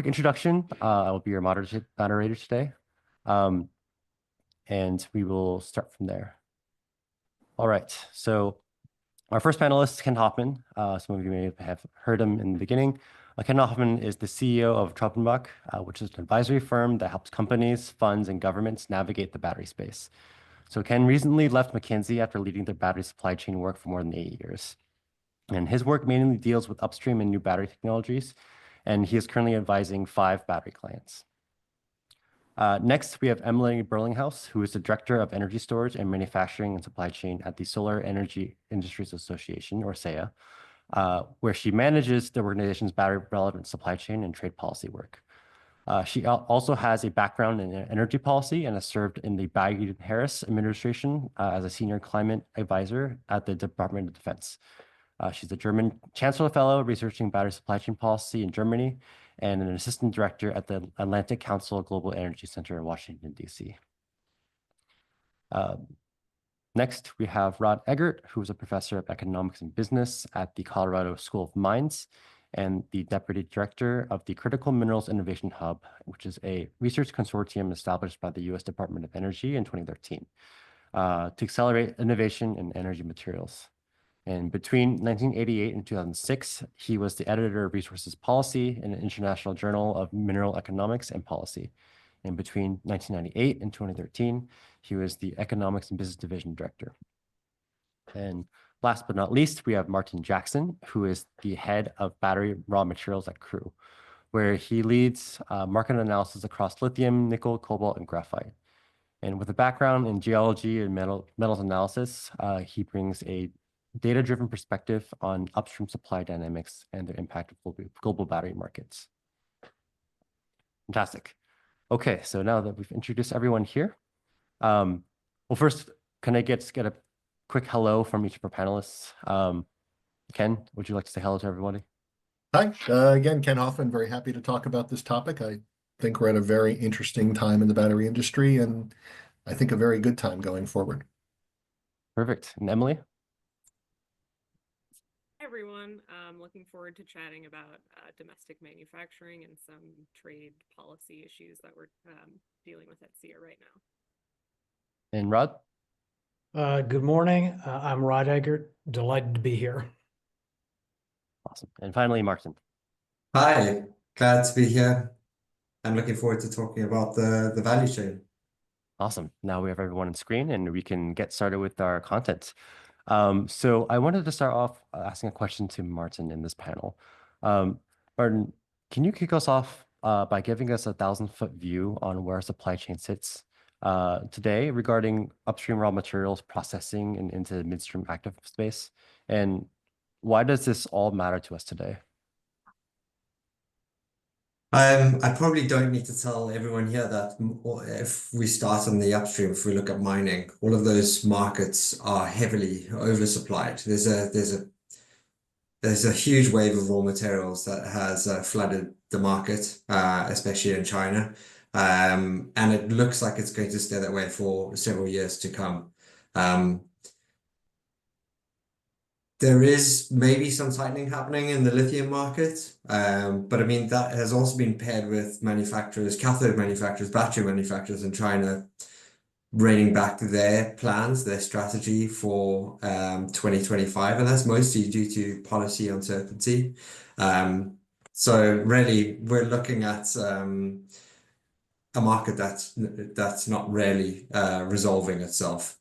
quick introduction. I will be your moderator today, and we will start from there. All right, so our first panelist is Ken Hoffman. Some of you may have heard him in the beginning. Ken Hoffman is the CEO of Traubenbach, which is an advisory firm that helps companies, funds, and governments navigate the battery space. So Ken recently left McKinsey after leading their battery supply chain work for more than 8 years. And his work mainly deals with upstream and new battery technologies, and he is currently advising 5 battery clients. Next, we have Emily Burlinghaus, who is the Director of Energy Storage and Manufacturing and Supply Chain at the Solar Energy Industries Association, or SEIA, where she manages the organization's battery-relevant supply chain and trade policy work. She also has a background in energy policy and has served in the Biden-Harris administration as a senior climate advisor at the Department of Defense. She's a German Chancellor Fellow researching battery supply chain policy in Germany and an assistant director at the Atlantic Council Global Energy Center in Washington, D.C. Next, we have Rod Eggert, who is a professor of economics and business at the Colorado School of Mines and the deputy director of the Critical Minerals Innovation Hub, which is a research consortium established by the U.S. Department of Energy in 2013 to accelerate innovation in energy materials. And between 1988 and 2006, he was the editor of Resources Policy in the International Journal of Mineral Economics and Policy. And between 1998 and 2013, he was the Economics and Business Division Director. And last but not least, we have Martin Jackson, who is the head of battery raw materials at Crew, where he leads market analysis across lithium, nickel, cobalt, and graphite. And with a background in geology and metals analysis, he brings a data-driven perspective on upstream supply dynamics and their impact of global battery markets. Fantastic. Okay, so now that we've introduced everyone here, well, first, can I get a quick hello from each of our panelists? Ken, would you like to say hello to everybody? Hi, again, Ken Hoffman, very happy to talk about this topic. I think we're at a very interesting time in the battery industry, and I think a very good time going forward. Perfect. And Emily? Everyone. Looking forward to chatting about domestic manufacturing and some trade policy issues that we're dealing with at SEIA right now. And Rod? Good morning. I'm Rod Eggert. Delighted to be here. Awesome. And finally, Martin. Hi, glad to be here. I'm looking forward to talking about the value chain. Awesome. Now we have everyone on screen and we can get started with our content. So I wanted to start off asking a question to Martin in this panel. Martin, can you kick us off by giving us a 1,000-foot view on where supply chain sits today regarding upstream raw materials processing and into the midstream active space? And why does this all matter to us today? I probably don't need to tell everyone here that if we start on the upstream, if we look at mining, all of those markets are heavily oversupplied. There's a huge wave of raw materials that has flooded the market, especially in China. And it looks like it's going to stay that way for several years to come. There is maybe some tightening happening in the lithium market, but I mean, that has also been paired with manufacturers, cathode manufacturers, battery manufacturers in China, reining back their plans, their strategy for 2025, and that's mostly due to policy uncertainty. So really, we're looking at a market that's not really resolving itself,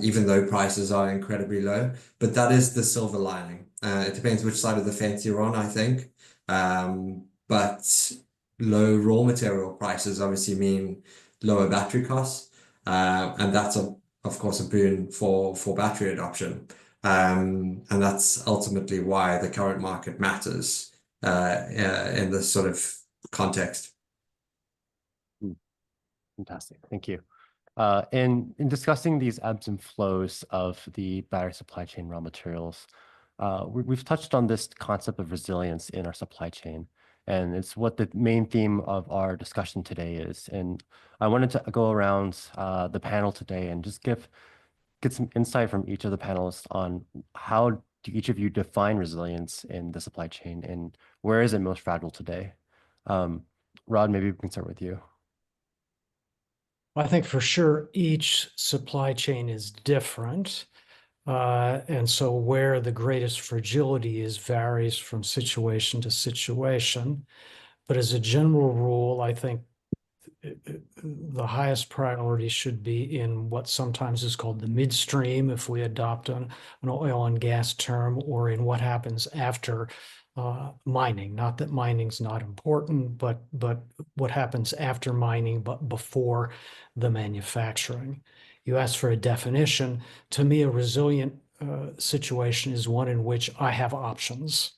even though prices are incredibly low. But that is the silver lining. It depends which side of the fence you're on, I think. But low raw material prices obviously mean lower battery costs, and that's of course a boon for battery adoption. And that's ultimately why the current market matters in this sort of context. Fantastic. Thank you. In discussing these ebbs and flows of the battery supply chain raw materials, we've touched on this concept of resilience in our supply chain, and it's what the main theme of our discussion today is. And I wanted to go around the panel today and just get some insight from each of the panelists on how do each of you define resilience in the supply chain and where is it most fragile today? Rod, maybe we can start with you. I think for sure each supply chain is different. And so where the greatest fragility is varies from situation to situation. But as a general rule, I think the highest priority should be in what sometimes is called the midstream, if we adopt an oil and gas term, or in what happens after mining. Not that mining's not important, but what happens after mining, but before the manufacturing. You asked for a definition. To me, a resilient situation is one in which I have options.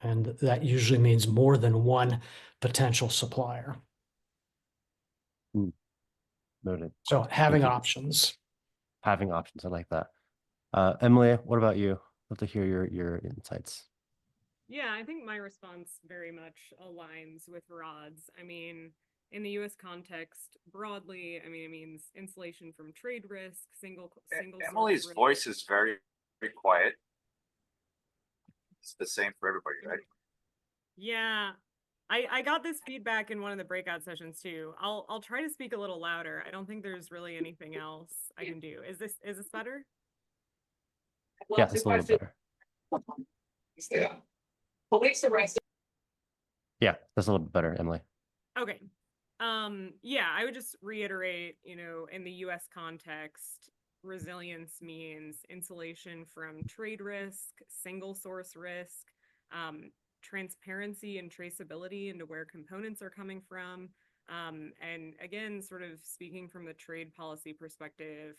And that usually means more than one potential supplier. Noted. So having you. options. Having options. I like that. Emily, what about you? Love to hear your insights. Yeah, I think my response very much aligns with Rod's. I mean, in the US context, broadly, I mean, it means insulation from trade risk, single Emily's source voice is very, very quiet. It's the same for everybody, right? Yeah. I got this feedback in one of the breakout sessions too. I'll try to speak a little louder. I don't think there's really anything else I can do. Is this better? Yeah, it's a little bit better. Yeah, that's a little bit better, Emily. Okay. Yeah, I would just reiterate, you know, in the US context, resilience means insulation from trade risk, single source risk, transparency and traceability into where components are coming from. And again, sort of speaking from the trade policy perspective,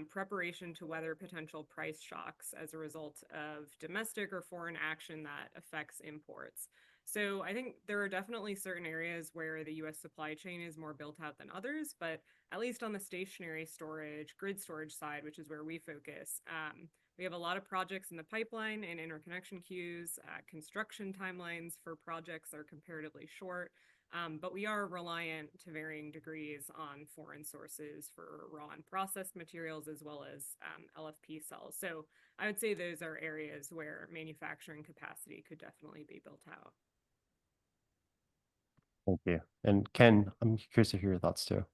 preparation to weather potential price shocks as a result of domestic or foreign action that affects imports. So I think there are definitely certain areas where the US supply chain is more built out than others, but at least on the stationary storage, grid storage side, which is where we focus, we have a lot of projects in the pipeline and interconnection queues. Construction timelines for projects are comparatively short, but we are reliant to varying degrees on foreign sources for raw and processed materials as well as LFP cells. So I would say those are areas where manufacturing capacity could definitely be built out. Thank you. And Ken, I'm curious to hear your thoughts too.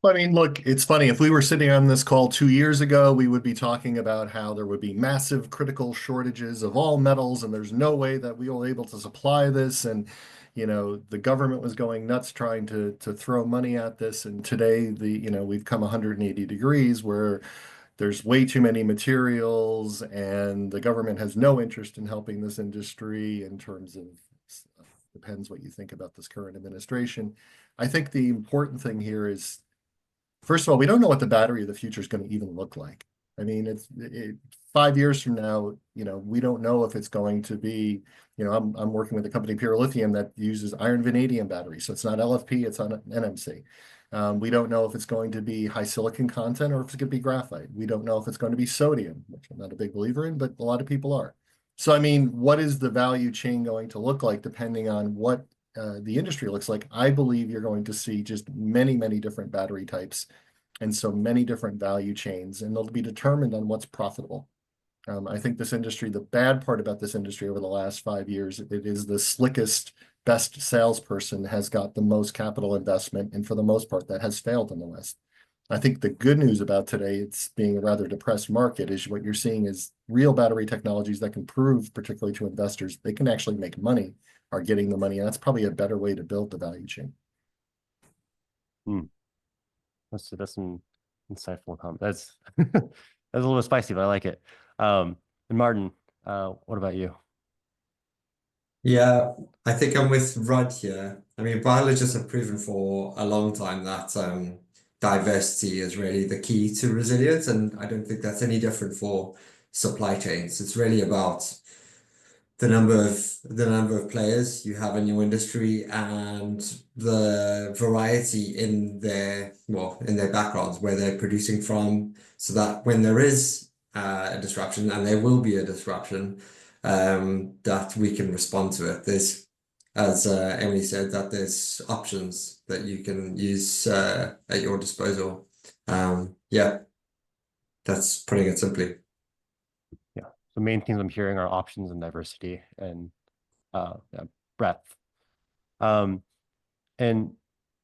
I mean, look, it's funny. If we were sitting on this call 2 years ago, we would be talking about how there would be massive critical shortages of all metals, and there's no way that we were able to supply this. And, you know, the government was going nuts trying to throw money at this. And today, we've come 180 degrees where there's way too many materials, and the government has no interest in helping this industry in terms of, depends what you think about this current administration. I think the important thing here is, first of all, we don't know what the battery of the future is going to even look like. I mean, 5 years from now, we don't know if it's going to be, I'm working with a company, Pure Lithium, that uses iron vanadium batteries. So it's not LFP, it's on NMC. We don't know if it's going to be high silicon content or if it's going to be graphite. We don't know if it's going to be sodium, which I'm not a big believer in, but a lot of people are. So, I mean, what is the value chain going to look like depending on what the industry looks like? I believe you're going to see just many, many different battery types and so many different value chains, and they'll be determined on what's profitable. I think this industry, the bad part about this industry over the last 5 years, it is the slickest, best salesperson has got the most capital investment, and for the most part, that has failed in the West. I think the good news about today, it's being a rather depressed market, is what you're seeing is real battery technologies that can prove, particularly to investors, they can actually make money, are getting the money. And that's probably a better way to build the value chain. That's some insightful comment. That's that's a little bit spicy, but I like it. And Martin, what about you? Yeah, I think I'm with Rod here. I mean, biologists have proven for a long time that diversity is really the key to resilience, and I don't think that's any different for supply chains. It's really about the number of players you have in your industry and the variety in their backgrounds, where they're producing from, so that when there is a disruption, and there will be a disruption, that we can respond to it. There's, as Emily said, that there's options that you can use at your disposal. Yeah, that's putting it simply. Yeah. So main things I'm hearing are options and diversity and breadth. And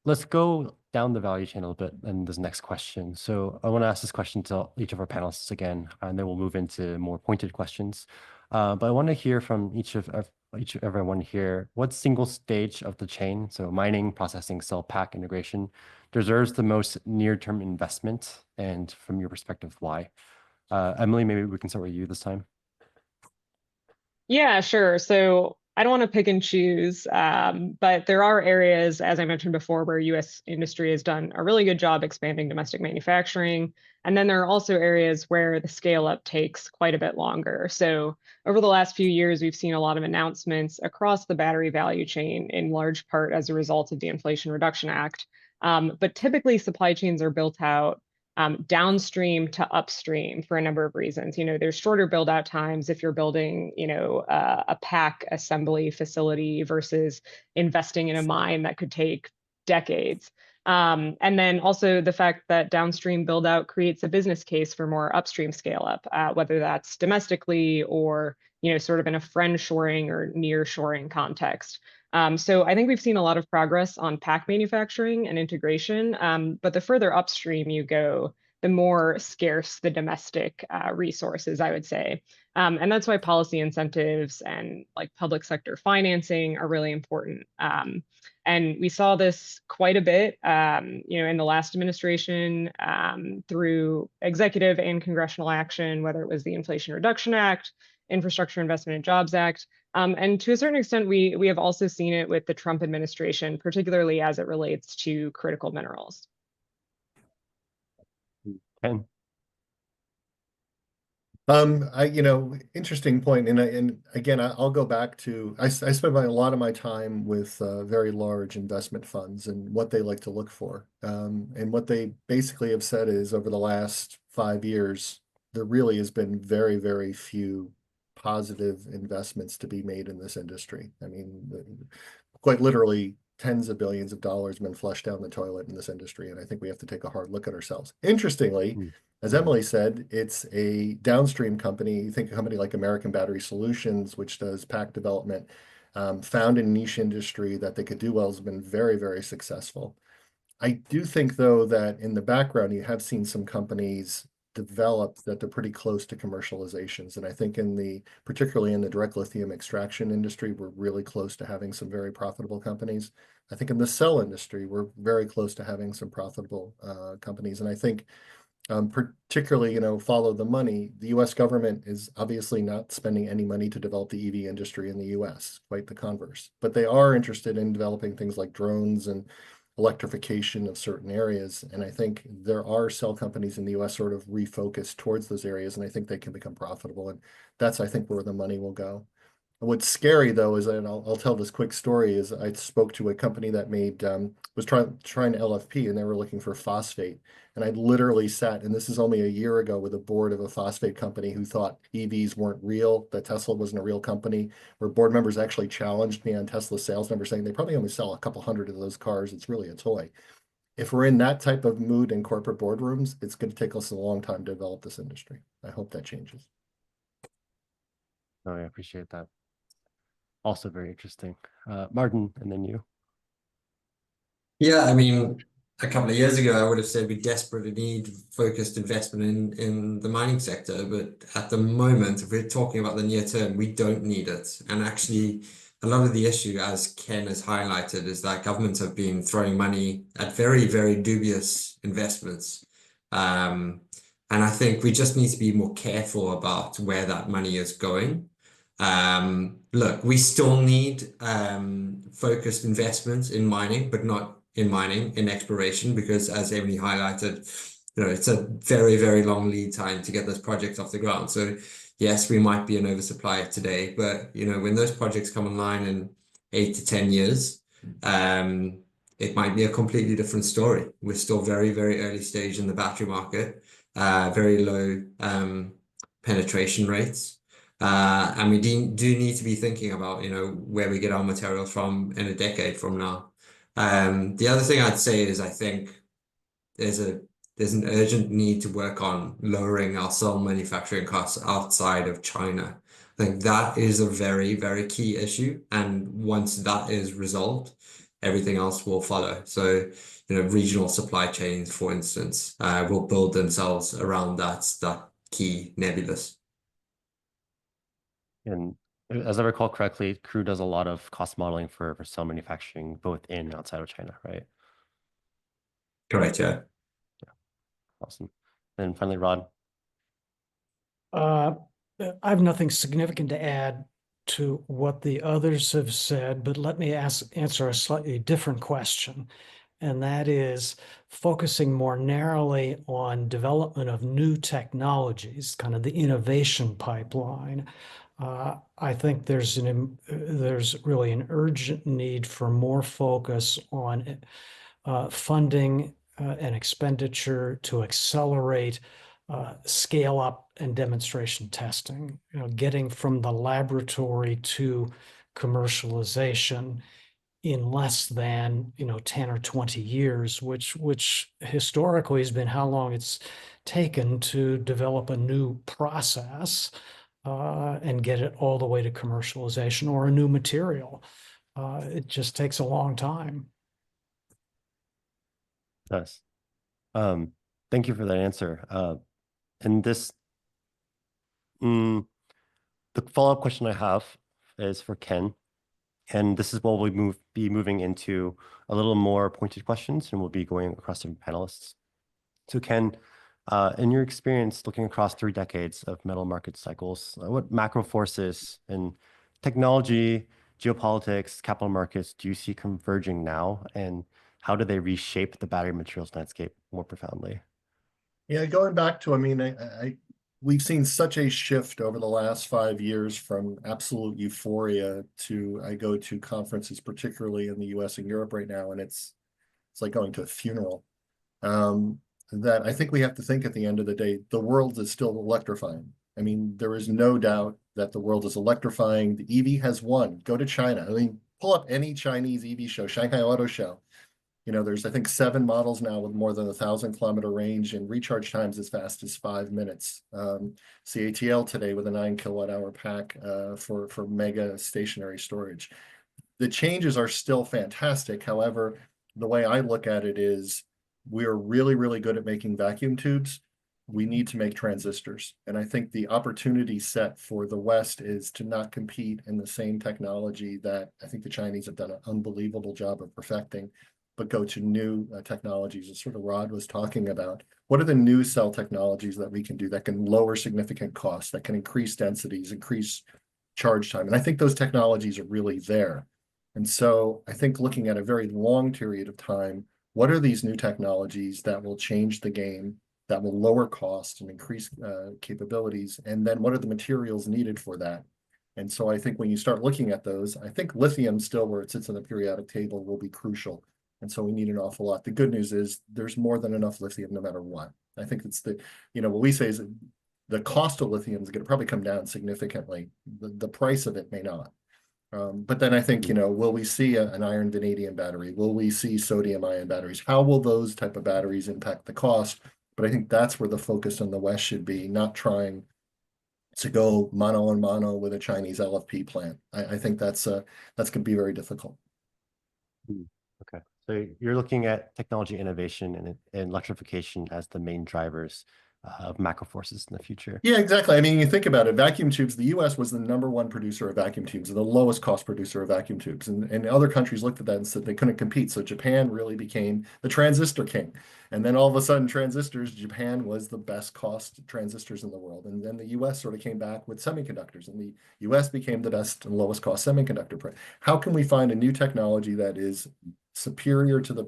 let's go down the value chain a little bit in this next question. So I want to ask this question to each of our panelists again, and then we'll move into more pointed questions. But I want to hear from each of everyone here, what single stage of the chain, so mining, processing, cell, pack, integration, deserves the most near-term investment, and from your perspective, why? Emily, maybe we can start with you this time. Yeah, sure. So I don't want to pick and choose, but there are areas, as I mentioned before, where U.S. industry has done a really good job expanding domestic manufacturing. And then there are also areas where the scale up takes quite a bit longer. So over the last few years, we've seen a lot of announcements across the battery value chain, in large part as a result of the Inflation Reduction Act. But typically, supply chains are built out downstream to upstream for a number of reasons. There's shorter build out times if you're building, a pack assembly facility versus investing in a mine that could take decades. And then also the fact that downstream build out creates a business case for more upstream scale up, whether that's domestically or, sort of in a friend shoring or near shoring context. So I think we've seen a lot of progress on pack manufacturing and integration, but the further upstream you go, the more scarce the domestic resources, I would say. And that's why policy incentives and like public sector financing are really important. And we saw this quite a bit, in the last administration through executive and congressional action, whether it was the Inflation Reduction Act, Infrastructure Investment and Jobs Act. And to a certain extent, we have also seen it with the Trump administration, particularly as it relates to critical minerals. Ken? Interesting point. And again, I'll go back to, I spend a lot of my time with very large investment funds and what they like to look for. And what they basically have said is over the last 5 years, there really has been very, very few positive investments to be made in this industry. I mean, quite literally tens of billions of dollars have been flushed down the toilet in this industry. And I think we have to take a hard look at ourselves. Interestingly, as Emily said, it's a downstream company. You think a company like American Battery Solutions, which does pack development, found a niche industry that they could do well, has been very, very successful. I do think, though, that in the background, you have seen some companies develop that they're pretty close to commercializations. And I think particularly in the direct lithium extraction industry, we're really close to having some very profitable companies. I think in the cell industry, we're very close to having some profitable companies. And I think particularly, follow the money. The U.S. government is obviously not spending any money to develop the EV industry in the U.S., quite the converse. But they are interested in developing things like drones and electrification of certain areas. And I think there are cell companies in the US sort of refocused towards those areas, and I think they can become profitable. And that's, I think, where the money will go. What's scary, though, is, and I'll tell this quick story, is I spoke to a company that was trying LFP, and they were looking for phosphate. And I literally sat, and this is only a year ago, with a board of a phosphate company who thought EVs weren't real, that Tesla wasn't a real company, where board members actually challenged me on Tesla's sales numbers, saying they probably only sell a couple hundred of those cars. It's really a toy. If we're in that type of mood in corporate boardrooms, it's going to take us a long time to develop this industry. I hope that changes. Oh, I appreciate that. Also very interesting. Martin, and then you. Yeah, I mean, a couple of years ago, I would have said we desperately need focused investment in the mining sector. But at the moment, if we're talking about the near term, we don't need it. And actually, a lot of the issue, as Ken has highlighted, is that governments have been throwing money at very, very dubious investments. And I think we just need to be more careful about where that money is going. Look, we still need focused investments in mining, but not in mining, in exploration, because as Emily highlighted, it's a very, very long lead time to get those projects off the ground. So yes, we might be an oversupply today, but when those projects come online in 8 to 10 years, it might be a completely different story. We're still very, very early stage in the battery market, very low penetration rates. And we do need to be thinking about, where we get our materials from in a decade from now. The other thing I'd say is I think there's an urgent need to work on lowering our cell manufacturing costs outside of China. I think that is a very, very key issue. And once that is resolved, everything else will follow. So, regional supply chains, for instance, will build themselves around that key nebulous. And as I recall correctly, Crew does a lot of cost modeling for cell manufacturing, both in and outside of China, right? Correct, yeah. Awesome. And finally, Rod. I have nothing significant to add to what the others have said, but let me answer a slightly different question. And that is focusing more narrowly on development of new technologies, kind of the innovation pipeline. I think there's really an urgent need for more focus on funding and expenditure to accelerate scale up and demonstration testing, getting from the laboratory to commercialization in less than 10 or 20 years, which historically has been how long it's taken to develop a new process and get it all the way to commercialization, or a new material. It just takes a long time. Yes. Thank you for that answer. And this, the follow-up question I have is for Ken. And this is what we'll be moving into a little more pointed questions, and we'll be going across different panelists. So Ken, in your experience looking across 3 decades of metal market cycles, what macro forces in technology, geopolitics, capital markets do you see converging now, and how do they reshape the battery materials landscape more profoundly? Yeah, going back to, I mean, we've seen such a shift over the last 5 years from absolute euphoria to, I go to conferences, particularly in the US and Europe right now, and it's like going to a funeral. That I think we have to think at the end of the day, the world is still electrifying. I mean, there is no doubt that the world is electrifying. The EV has won. Go to China. I mean, pull up any Chinese EV show, Shanghai Auto Show. There's, I think, 7 models now with more than 1,000-kilometer range and recharge times as fast as 5 minutes. CATL today with a 9-kilowatt-hour pack for mega stationary storage. The changes are still fantastic. However, the way I look at it is we are really, really good at making vacuum tubes. We need to make transistors. And I think the opportunity set for the West is to not compete in the same technology that I think the Chinese have done an unbelievable job of perfecting, but go to new technologies, as sort of Rod was talking about. What are the new cell technologies that we can do that can lower significant costs, that can increase densities, increase charge time? And I think those technologies are really there. And so I think looking at a very long period of time, what are these new technologies that will change the game, that will lower cost and increase capabilities? And then what are the materials needed for that? And so I think when you start looking at those, I think lithium still, where it sits on the periodic table, will be crucial. And so we need an awful lot. The good news is there's more than enough lithium no matter what. I think it's what we say is the cost of lithium is going to probably come down significantly. The price of it may not. But then I think, will we see an iron vanadium battery? Will we see sodium ion batteries? How will those type of batteries impact the cost? But I think that's where the focus in the West should be, not trying to go mano a mano with a Chinese LFP plant. I think that's going to be very difficult. Okay, so you're looking at technology innovation and electrification as the main drivers of macro forces in the future. Yeah, exactly. I mean, you think about it, vacuum tubes, the US was the #1 producer of vacuum tubes, the lowest cost producer of vacuum tubes. And other countries looked at that and said they couldn't compete. So Japan really became the transistor king. And then all of a sudden, transistors, Japan was the best cost transistors in the world. And then the US sort of came back with semiconductors, and the US became the best and lowest cost semiconductor. How can we find a new technology that is superior to the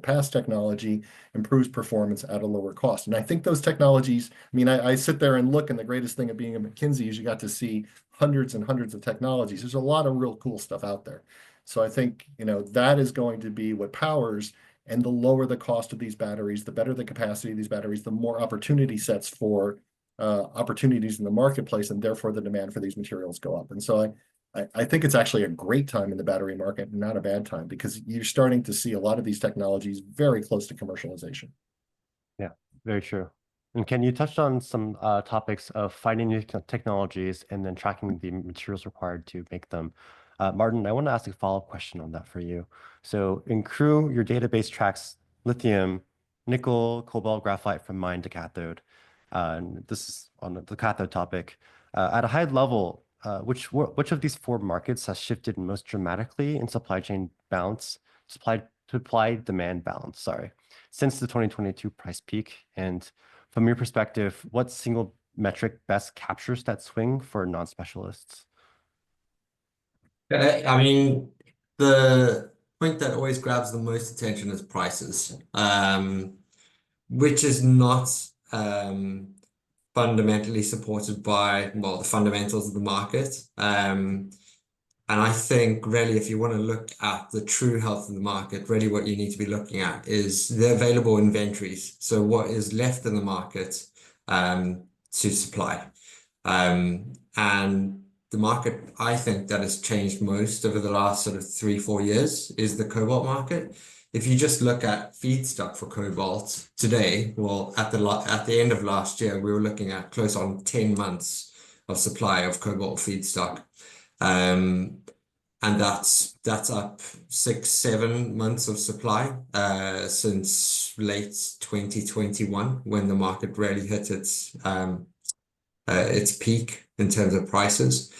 past technology, improves performance at a lower cost? And I think those technologies, I mean, I sit there and look, and the greatest thing of being at McKinsey is you got to see hundreds and hundreds of technologies. There's a lot of real cool stuff out there. So I think, that is going to be what powers, and the lower the cost of these batteries, the better the capacity of these batteries, the more opportunity sets for opportunities in the marketplace, and therefore the demand for these materials go up. And so I think it's actually a great time in the battery market, and not a bad time, because you're starting to see a lot of these technologies very close to commercialization. Yeah, very true. And Ken, you touched on some topics of finding new technologies and then tracking the materials required to make them. Martin, I want to ask a follow-up question on that for you. So in Crew, your database tracks lithium, nickel, cobalt, graphite from mine to cathode. And this is on the cathode topic. At a high level, which of these four markets has shifted most dramatically in supply chain balance, supply demand balance, sorry, since the 2022 price peak? And from your perspective, what single metric best captures that swing for non-specialists? I mean, the point that always grabs the most attention is prices, which is not fundamentally supported by, well, the fundamentals of the market. And I think really, if you want to look at the true health of the market, really what you need to be looking at is the available inventories. So what is left in the market to supply. And the market, I think, that has changed most over the last sort of 3-4 years is the cobalt market. If you just look at feedstock for cobalt today, well, at the end of last year, we were looking at close on 10 months of supply of cobalt feedstock. And that's up 6-7 months of supply since late 2021, when the market really hit its peak in terms of prices.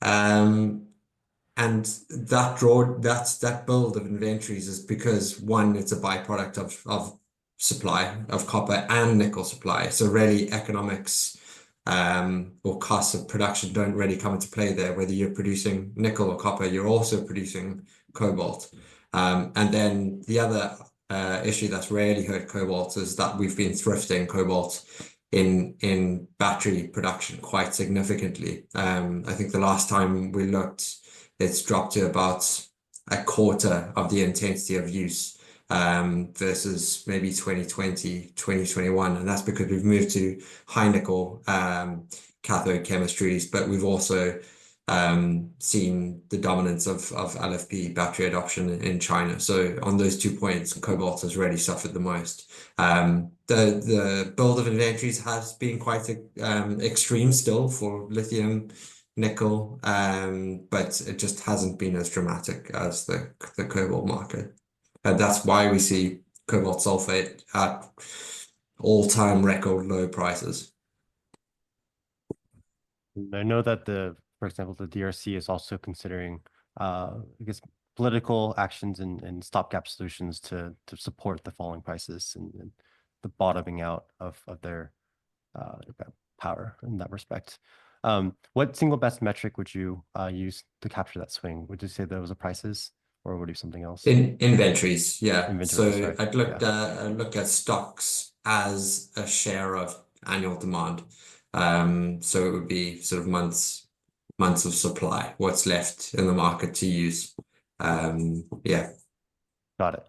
And that build of inventories is because, one, it's a byproduct of supply of copper and nickel supply. So really economics or costs of production don't really come into play there. Whether you're producing nickel or copper, you're also producing cobalt. And then the other issue that's really hurt cobalt is that we've been thrifting cobalt in battery production quite significantly. I think the last time we looked, it's dropped to about a quarter of the intensity of use versus maybe 2020, 2021. And that's because we've moved to high nickel cathode chemistries, but we've also seen the dominance of LFP battery adoption in China. So on those 2 points, cobalt has really suffered the most. The build of inventories has been quite extreme still for lithium, nickel, but it just hasn't been as dramatic as the cobalt market. And that's why we see cobalt sulfate at all-time record low prices. I know that for example, the DRC is also considering, I guess, political actions and stopgap solutions to support the falling prices and the bottoming out of their power in that respect. What single best metric would you use to capture that swing? Would you say those are prices, or would you do something else? In inventories, yeah. Inventories, So sorry. I'd look at stocks as a share of annual demand. So it would be sort of months of supply, what's left in the market to use. Yeah. Got it.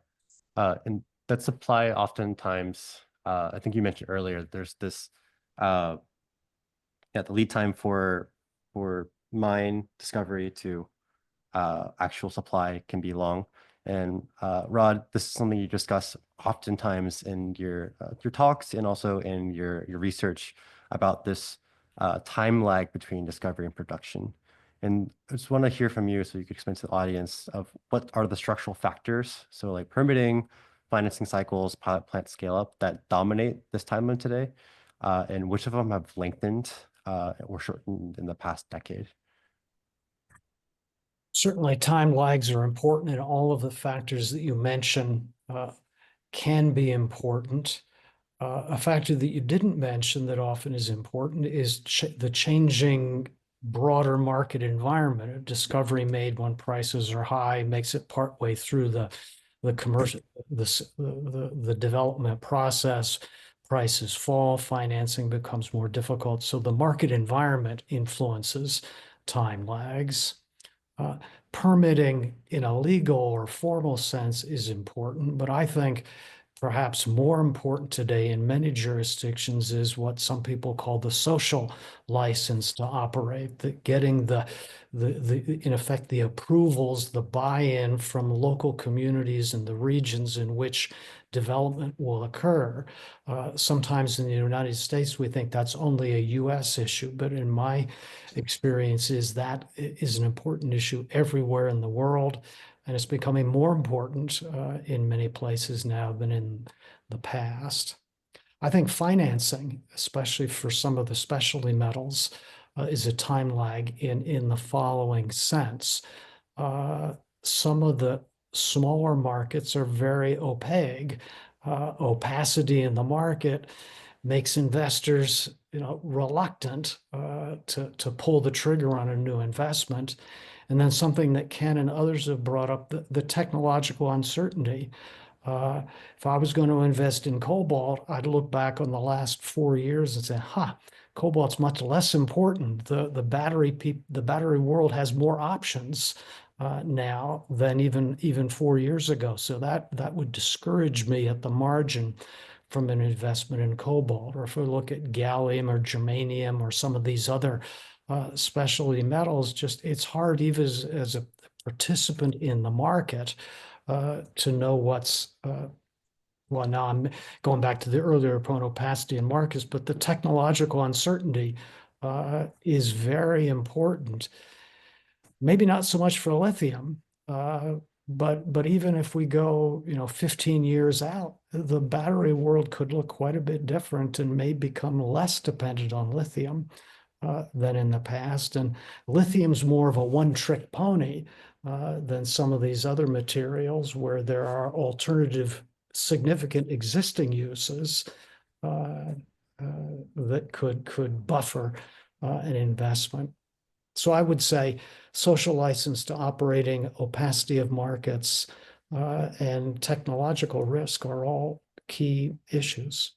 And that supply oftentimes, I think you mentioned earlier, there's this, the lead time for mine discovery to actual supply can be long. And Rod, this is something you discuss oftentimes in your talks and also in your research about this time lag between discovery and production. And I just want to hear from you, so you could explain to the audience of what are the structural factors, so like permitting, financing cycles, pilot plant scale up, that dominate this timeline today, and which of them have lengthened or shortened in the past decade. Certainly, time lags are important, and all of the factors that you mentioned can be important. A factor that you didn't mention that often is important is the changing broader market environment. A discovery made when prices are high makes it partway through the commercial the development process. Prices fall, financing becomes more difficult. So the market environment influences time lags. Permitting in a legal or formal sense is important, but I think perhaps more important today in many jurisdictions is what some people call the social license to operate, that getting the in effect the approvals, the buy-in from local communities and the regions in which development will occur. Sometimes in the United States, we think that's only a US issue, but in my experience that is an important issue everywhere in the world, and it's becoming more important in many places now than in the past. I think financing, especially for some of the specialty metals, is a time lag in the following sense. Some of the smaller markets are very opaque. Opacity in the market makes investors, reluctant to pull the trigger on a new investment. And then something that Ken and others have brought up, the technological uncertainty. If I was going to invest in cobalt, I'd look back on the last 4 years and say, cobalt's much less important. The battery world has more options now than even 4 years ago. So that would discourage me at the margin from an investment in cobalt. Or if we look at gallium or germanium or some of these other specialty metals, it's hard even as a participant in the market to know what's, well, now I'm going back to the earlier point, opacity and markets, but the technological uncertainty is very important. Maybe not so much for lithium, but even if we go, 15 years out, the battery world could look quite a bit different and may become less dependent on lithium than in the past. And lithium's more of a one-trick pony than some of these other materials where there are alternative significant existing uses that could buffer an investment. So I would say social license to operating, opacity of markets, and technological risk are all key issues.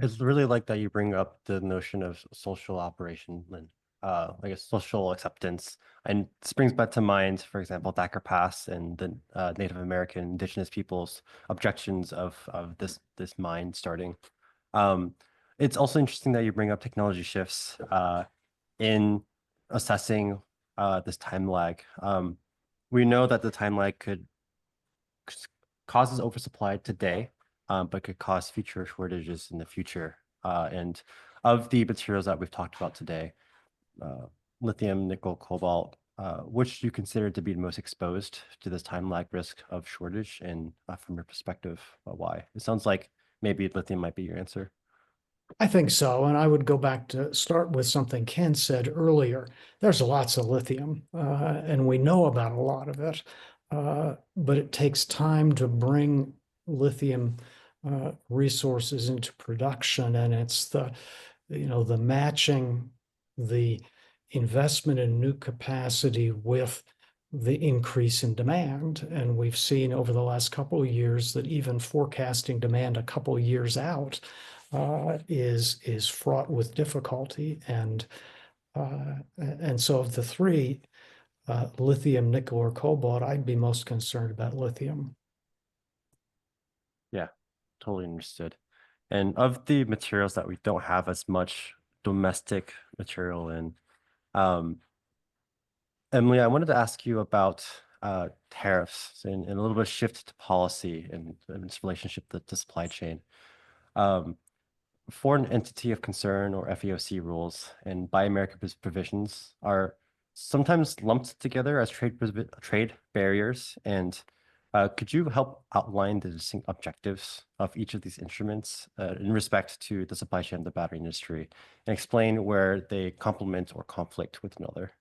I really like that you bring up the notion of social operation and I guess social acceptance. And this brings back to mind, for example, Thacker Pass and the Native American indigenous peoples' objections of this mine starting. It's also interesting that you bring up technology shifts in assessing this time lag. We know that the time lag causes oversupply today, but could cause future shortages in the future. And of the materials that we've talked about today, lithium, nickel, cobalt, which do you consider to be the most exposed to this time lag risk of shortage? And from your perspective, why? It sounds like maybe lithium might be your answer. I think so. And I would go back to start with something Ken said earlier. There's lots of lithium, and we know about a lot of it, but it takes time to bring lithium resources into production. And it's the matching the investment in new capacity with the increase in demand. And we've seen over the last couple of years that even forecasting demand a couple of years out is fraught with difficulty. And so of the three, lithium, nickel, or cobalt, I'd be most concerned about lithium. Yeah, totally understood. And of the materials that we don't have as much domestic material in, Emily, I wanted to ask you about tariffs and a little bit of shift to policy and its relationship to supply chain. Foreign entity of concern, or FEOC rules, and Buy American provisions are sometimes lumped together as trade barriers. And could you help outline the distinct objectives of each of these instruments in respect to the supply chain of the battery industry, and explain where they complement or conflict with another?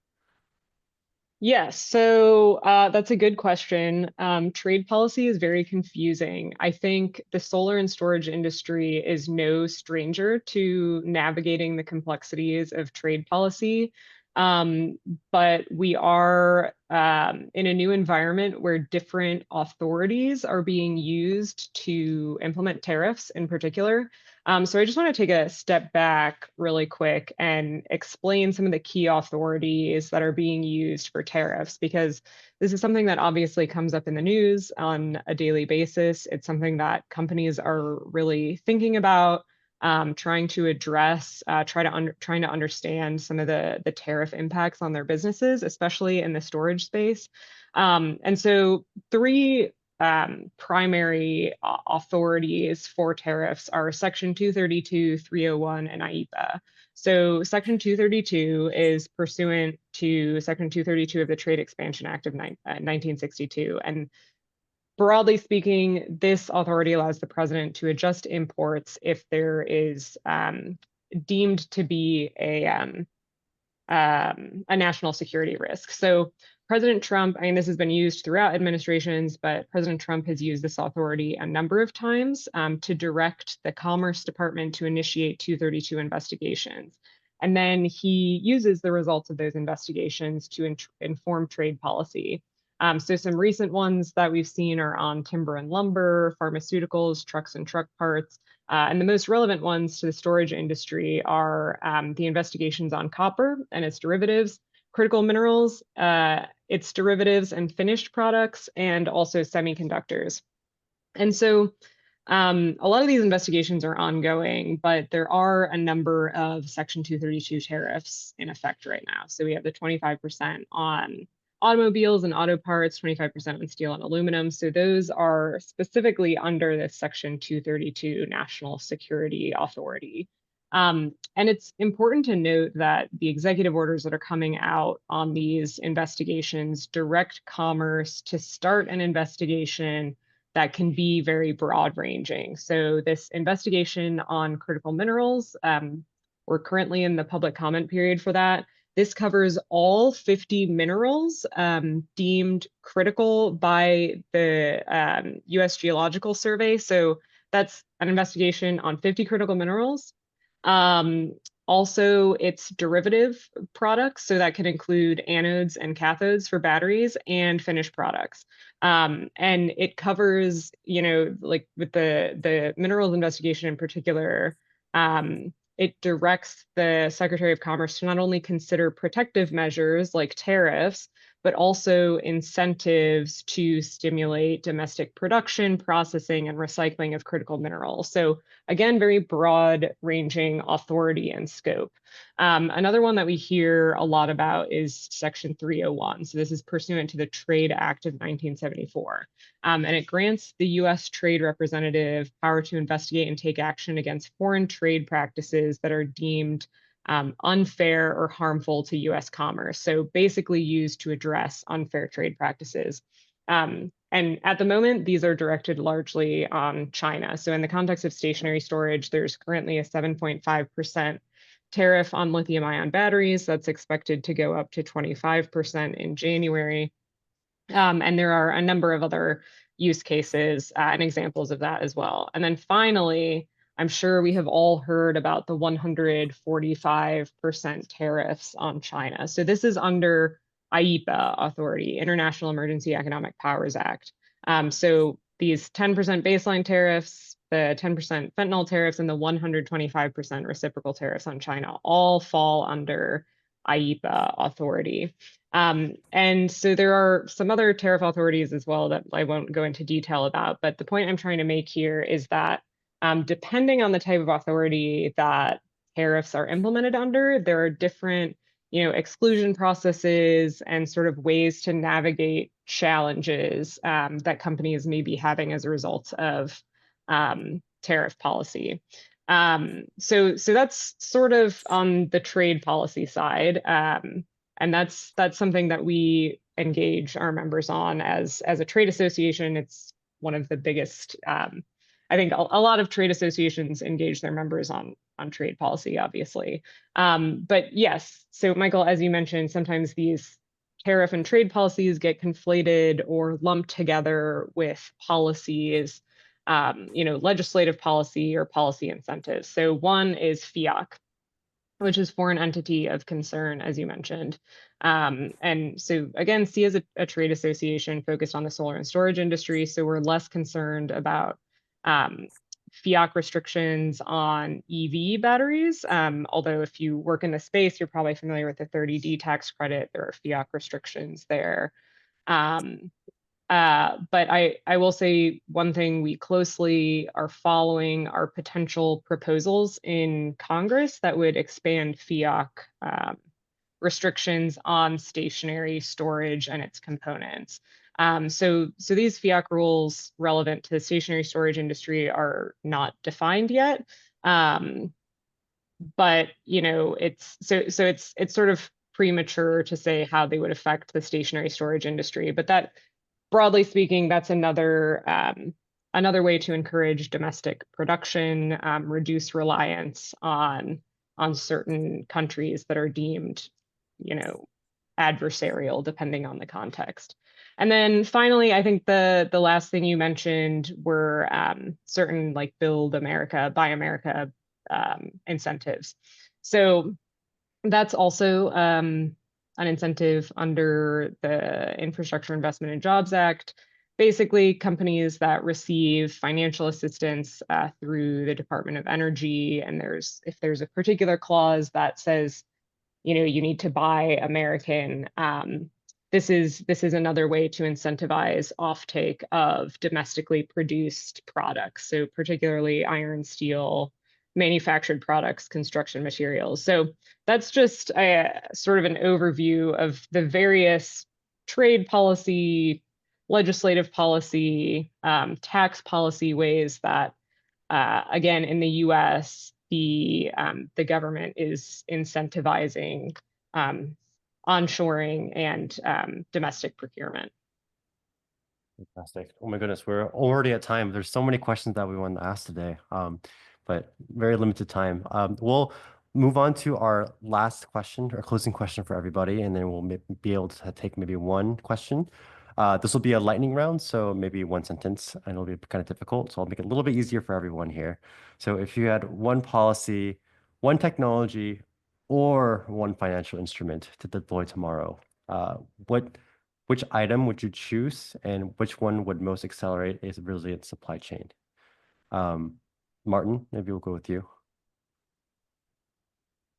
Yes, so that's a good question. Trade policy is very confusing. I think the solar and storage industry is no stranger to navigating the complexities of trade policy. But we are in a new environment where different authorities are being used to implement tariffs in particular. So I just want to take a step back really quick and explain some of the key authorities that are being used for tariffs, because this is something that obviously comes up in the news on a daily basis. It's something that companies are really thinking about, trying to address, trying to understand some of the tariff impacts on their businesses, especially in the storage space. And so three primary authorities for tariffs are Section 232, 301, and IEEPA. So Section 232 is pursuant to Section 232 of the Trade Expansion Act of 1962. And broadly speaking, this authority allows the president to adjust imports if there is deemed to be a national security risk. So President Trump, I mean, this has been used throughout administrations, but President Trump has used this authority a number of times to direct the Commerce Department to initiate 232 investigations. And then he uses the results of those investigations to inform trade policy. So some recent ones that we've seen are on timber and lumber, pharmaceuticals, trucks and truck parts. And the most relevant ones to the storage industry are the investigations on copper and its derivatives, critical minerals, its derivatives and finished products, and also semiconductors. And so a lot of these investigations are ongoing, but there are a number of Section 232 tariffs in effect right now. So we have the 25% on automobiles and auto parts, 25% on steel and aluminum. So those are specifically under this Section 232 National Security Authority. And it's important to note that the executive orders that are coming out on these investigations direct Commerce to start an investigation that can be very broad ranging. So this investigation on critical minerals, we're currently in the public comment period for that. This covers all 50 minerals deemed critical by the US Geological Survey. So that's an investigation on 50 critical minerals. Also, its derivative products, so that can include anodes and cathodes for batteries and finished products. And it covers, you know, like with the minerals investigation in particular, it directs the Secretary of Commerce to not only consider protective measures like tariffs, but also incentives to stimulate domestic production, processing, and recycling of critical minerals. So again, very broad ranging authority and scope. Another one that we hear a lot about is Section 301. So this is pursuant to the Trade Act of 1974. And it grants the US Trade Representative power to investigate and take action against foreign trade practices that are deemed unfair or harmful to US commerce. So basically used to address unfair trade practices. And at the moment, these are directed largely on China. So in the context of stationary storage, there's currently a 7.5% tariff on lithium ion batteries. That's expected to go up to 25% in January. And there are a number of other use cases and examples of that as well. And then finally, I'm sure we have all heard about the 145% tariffs on China. So this is under IEEPA authority, International Emergency Economic Powers Act. So these 10% baseline tariffs, the 10% fentanyl tariffs, and the 125% reciprocal tariffs on China all fall under IEEPA authority. And so there are some other tariff authorities as well that I won't go into detail about, but the point I'm trying to make here is that depending on the type of authority that tariffs are implemented under, there are different, you know, exclusion processes and sort of ways to navigate challenges that companies may be having as a result of tariff policy. So that's sort of on the trade policy side. And that's something that we engage our members on as a trade association. It's one of the biggest, I think a lot of trade associations engage their members on trade policy, obviously. But yes, so Michael, as you mentioned, sometimes these tariff and trade policies get conflated or lumped together with policies, you know, legislative policy or policy incentives. So one is FIAC, which is foreign entity of concern, as you mentioned. And so again, SEA is a trade association focused on the solar and storage industry. So we're less concerned about FIAC restrictions on EV batteries. Although if you work in the space, you're probably familiar with the 30D tax credit. There are FIAC restrictions there. But I will say one thing we closely are following are potential proposals in Congress that would expand FIAC restrictions on stationary storage and its components. So these FIAC rules relevant to the stationary storage industry are not defined yet. But it's sort of premature to say how they would affect the stationary storage industry. But that, broadly speaking, that's another way to encourage domestic production, reduce reliance on certain countries that are deemed, adversarial, depending on the context. And then finally, I think the last thing you mentioned were certain like Build America, Buy America incentives. So that's also an incentive under the Infrastructure Investment and Jobs Act. Basically, companies that receive financial assistance through the Department of Energy, and if there's a particular clause that says, you need to buy American, this is another way to incentivize offtake of domestically produced products. So particularly iron, steel, manufactured products, construction materials. So that's just a sort of an overview of the various trade policy, legislative policy, tax policy ways that, again, in the US, the government is incentivizing onshoring and domestic procurement. Fantastic. Oh my goodness, we're already at time. There's so many questions that we want to ask today, but very limited time. We'll move on to our last question, our closing question for everybody, and then we'll be able to take maybe one question. This will be a lightning round, so maybe one sentence, and it'll be kind of difficult. So I'll make it a little bit easier for everyone here. So if you had one policy, one technology, or one financial instrument to deploy tomorrow, which item would you choose, and which one would most accelerate a resilient supply chain? Martin, maybe we'll go with you.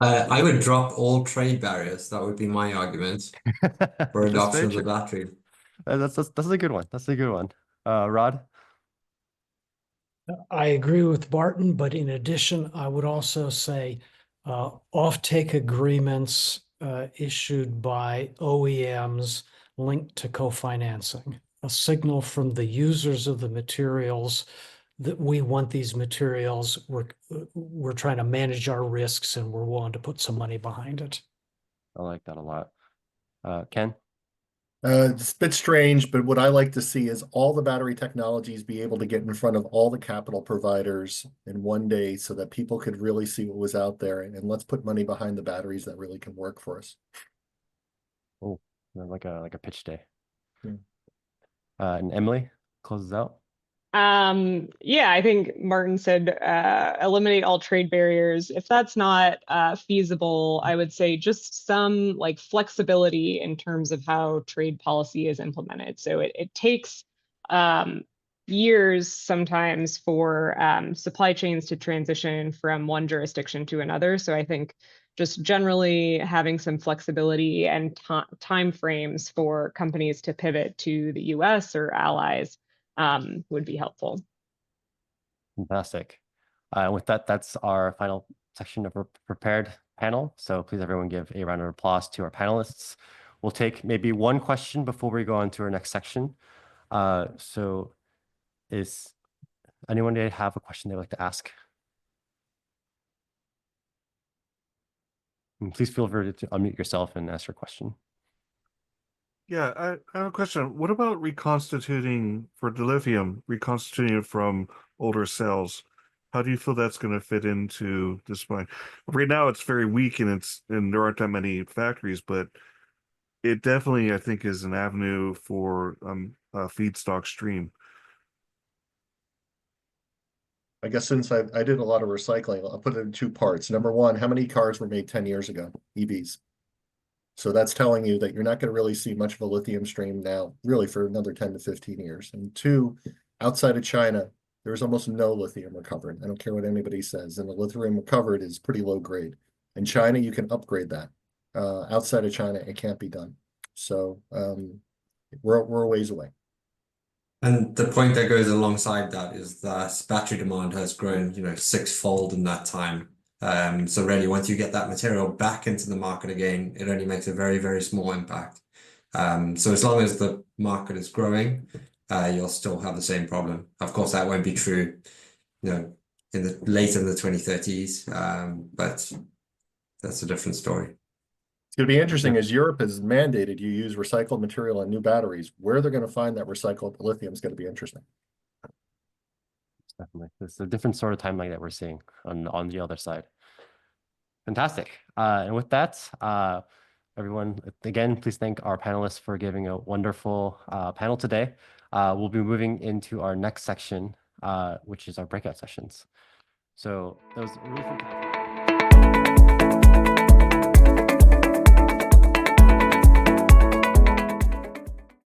I would drop all trade barriers. That would be my argument for adoption of the battery. That's a good one. That's a good one. Rod? I agree with Martin, but in addition, I would also say offtake agreements issued by OEMs linked to co-financing, a signal from the users of the materials that we want these materials, we're trying to manage our risks, and we're willing to put some money behind it. I like that a lot. Ken? It's a bit strange, but what I like to see is all the battery technologies be able to get in front of all the capital providers in one day so that people could really see what was out there, and let's put money behind the batteries that really can work for us. Oh, like a pitch day. Yeah. And Emily closes out. Yeah, I think Martin said eliminate all trade barriers. If that's not feasible, I would say just some like flexibility in terms of how trade policy is implemented. So it takes years sometimes for supply chains to transition from one jurisdiction to another. So I think just generally having some flexibility and time frames for companies to pivot to the US or allies would be helpful. Fantastic. With that, that's our final section of our prepared panel. So please, everyone, give a round of applause to our panelists. We'll take maybe one question before we go on to our next section. So is anyone have a question they'd like to ask? And please feel free to unmute yourself and ask your question. Yeah, I have a question. What about reconstituting for the lithium, reconstituting it from older cells? How do you feel that's going to fit into this mine? Right now, it's very weak, and there aren't that many factories, but it definitely, I think, is an avenue for a feedstock stream. I guess since I did a lot of recycling, I'll put it in two parts. Number one, how many cars were made 10 years ago? EVs. So that's telling you that you're not going to really see much of a lithium stream now, really for another 10 to 15 years. And two, outside of China, there's almost no lithium recovered. I don't care what anybody says. And the lithium recovered is pretty low grade. In China, you can upgrade that. Outside of China, it can't be done. So we're a ways away. And the point that goes alongside that is that battery demand has grown, 6-fold in that time. So really, once you get that material back into the market again, it only makes a very, very small impact. So as long as the market is growing, you'll still have the same problem. Of course, that won't be true, later in the 2030s, but that's a different story. It's going to be interesting as Europe has mandated you use recycled material on new batteries. Where they're going to find that recycled lithium is going to be interesting. Definitely. It's a different sort of timeline that we're seeing on the other side. Fantastic. And with that, everyone, again, please thank our panelists for giving a wonderful panel today. We'll be moving into our next section, which is our breakout sessions. So that was really fantastic.